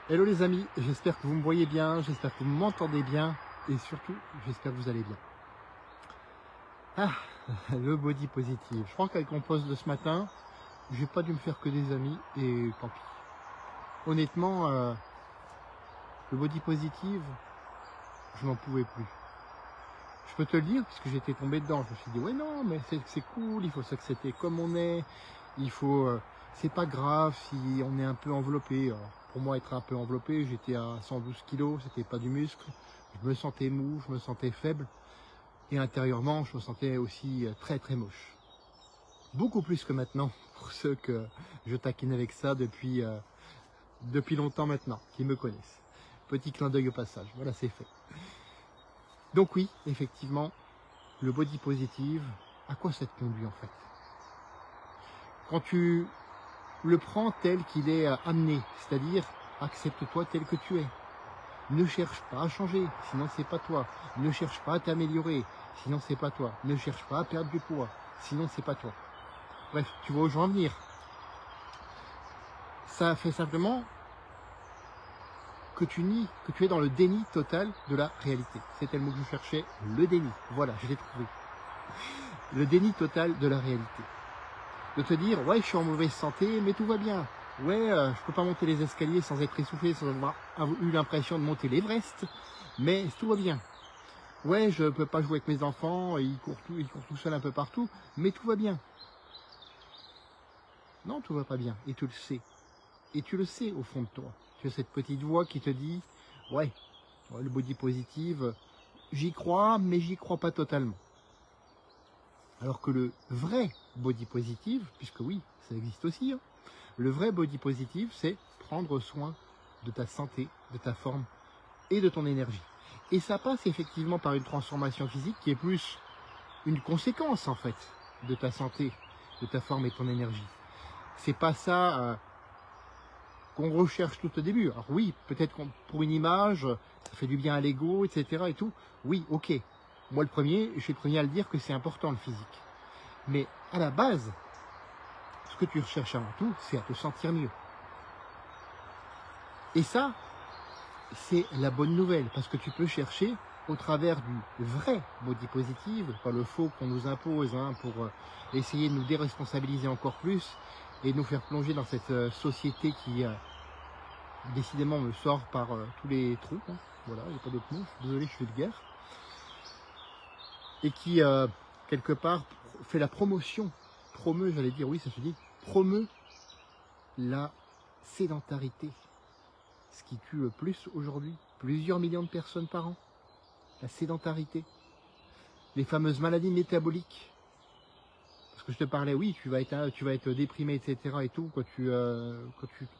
Hello les amis, j'espère que vous me voyez bien, j'espère que vous m'entendez bien et surtout, j'espère que vous allez bien. Ah, le body positive. Je crois qu'avec mon post de ce matin, j'ai pas dû me faire que des amis et tant pis. Honnêtement, le body positive, je n'en pouvais plus. Je peux te le dire puisque j'étais tombé dedans. Je me suis dit ouais non mais c'est cool, il faut s'accepter comme on est, il faut, c'est pas grave si on est un peu enveloppé. Alors, pour moi être un peu enveloppé, j'étais à 112 kilos, c'était pas du muscle, je me sentais mou, je me sentais faible et intérieurement je me sentais aussi très très moche. Beaucoup plus que maintenant pour ceux que je taquine avec ça depuis longtemps maintenant, qui me connaissent. Petit clin d'œil au passage, voilà c'est fait. Donc oui, effectivement, le body positive, à quoi ça te conduit en fait? Quand tu le prends tel qu'il est amené, c'est-à-dire accepte-toi tel que tu es. Ne cherche pas à changer, sinon c'est pas toi. Ne cherche pas à t'améliorer, sinon c'est pas toi. Ne cherche pas à perdre du poids, sinon c'est pas toi. Bref, tu vois où je veux en venir. Ça fait simplement que tu nies, que tu es dans le déni total de la réalité. C'était le mot que je cherchais, le déni. Voilà, je l'ai trouvé. Le déni total de la réalité. De te dire, ouais, je suis en mauvaise santé, mais tout va bien. Ouais, je peux pas monter les escaliers sans être essoufflé, sans avoir eu l'impression de monter l'Everest, mais tout va bien. Ouais, je peux pas jouer avec mes enfants, ils courent tout seuls un peu partout, mais tout va bien. Non, tout va pas bien, et tu le sais. Et tu le sais au fond de toi. Tu as cette petite voix qui te dit, ouais, le body positive, j'y crois, mais j'y crois pas totalement. Alors que le vrai body positive, puisque oui, ça existe aussi, hein, le vrai body positive, c'est prendre soin de ta santé, de ta forme et de ton énergie. Et ça passe effectivement par une transformation physique qui est plus une conséquence en fait de ta santé, de ta forme et de ton énergie. C'est pas ça qu'on recherche tout au début. Alors oui, peut-être pour une image, ça fait du bien à l'ego, etc. et tout. Oui, ok. Moi le premier, je suis le premier à le dire que c'est important le physique. Mais à la base, ce que tu recherches avant tout, c'est à te sentir mieux. Et ça, c'est la bonne nouvelle, parce que tu peux chercher au travers du vrai body positive, pas le faux qu'on nous impose, hein, pour essayer de nous déresponsabiliser encore plus et de nous faire plonger dans cette société qui décidément me sort par tous les trous, hein. Voilà, il n'y a pas d'autre mot, je suis désolé, je suis vulgaire, et qui quelque part fait la promotion, promeut, j'allais dire, oui ça se dit, promeut la sédentarité, ce qui tue le plus aujourd'hui, plusieurs millions de personnes par an, la sédentarité, les fameuses maladies métaboliques. Parce que je te parlais, oui, tu vas être déprimé, etc. et tout, quand tu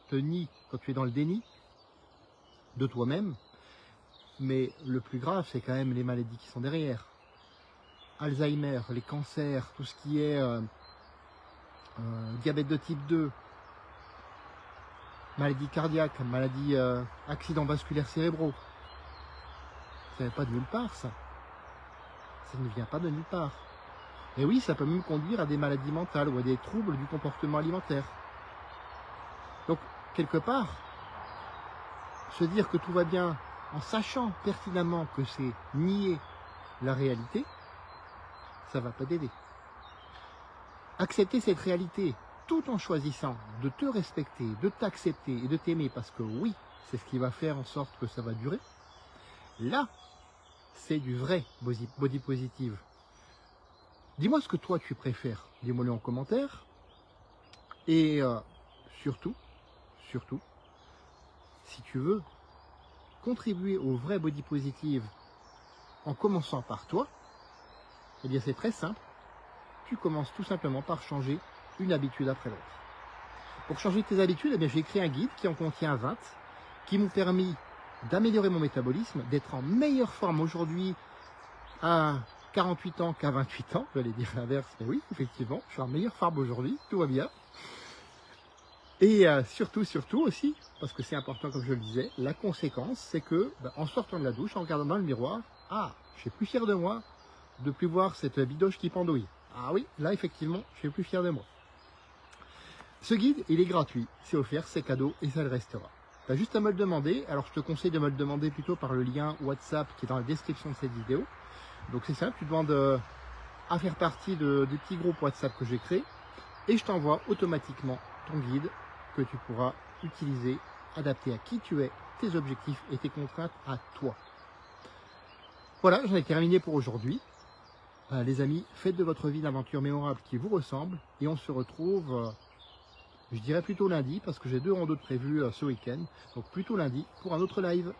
te nies, quand tu es dans le déni de toi-même. Mais le plus grave, c'est quand même les maladies qui sont derrière. Alzheimer, les cancers, tout ce qui est diabète de type 2, maladie cardiaque, maladie accidents vasculaires cérébraux. Ça ne vient pas de nulle part, ça. Ça ne vient pas de nulle part. Et oui, ça peut même conduire à des maladies mentales ou à des troubles du comportement alimentaire. Donc, quelque part, se dire que tout va bien en sachant pertinemment que c'est nier la réalité, ça ne va pas t'aider. Accepter cette réalité tout en choisissant de te respecter, de t'accepter et de t'aimer parce que oui, c'est ce qui va faire en sorte que ça va durer, là, c'est du vrai body positive. Dis-moi ce que toi tu préfères, dis-moi-le en commentaire. Et surtout, si tu veux contribuer au vrai body positive en commençant par toi, eh bien c'est très simple. Tu commences tout simplement par changer une habitude après l'autre. Pour changer tes habitudes, eh bien j'ai créé un guide qui en contient 20, qui m'ont permis d'améliorer mon métabolisme, d'être en meilleure forme aujourd'hui à 48 ans qu'à 28 ans. J'allais dire l'inverse, mais oui, effectivement, je suis en meilleure forme aujourd'hui, tout va bien. Et surtout aussi, parce que c'est important comme je le disais, la conséquence c'est que en sortant de la douche, en regardant dans le miroir, ah, je suis plus fier de moi de plus voir cette bidoche qui pendouille. Ah oui, là effectivement, je suis plus fier de moi. Ce guide, il est gratuit, c'est offert, c'est cadeau et ça le restera. Tu as juste à me le demander. Alors je te conseille de me le demander plutôt par le lien WhatsApp qui est dans la description de cette vidéo. Donc c'est simple, tu demandes à faire partie du petit groupe WhatsApp que j'ai créé et je t'envoie automatiquement ton guide que tu pourras utiliser, adapté à qui tu es, tes objectifs et tes contraintes à toi. Voilà, j'en ai terminé pour aujourd'hui. Les amis, faites de votre vie l'aventure mémorable qui vous ressemble et on se retrouve, je dirais plutôt lundi parce que j'ai 2 randos de prévus ce week-end, donc plutôt lundi pour un autre live.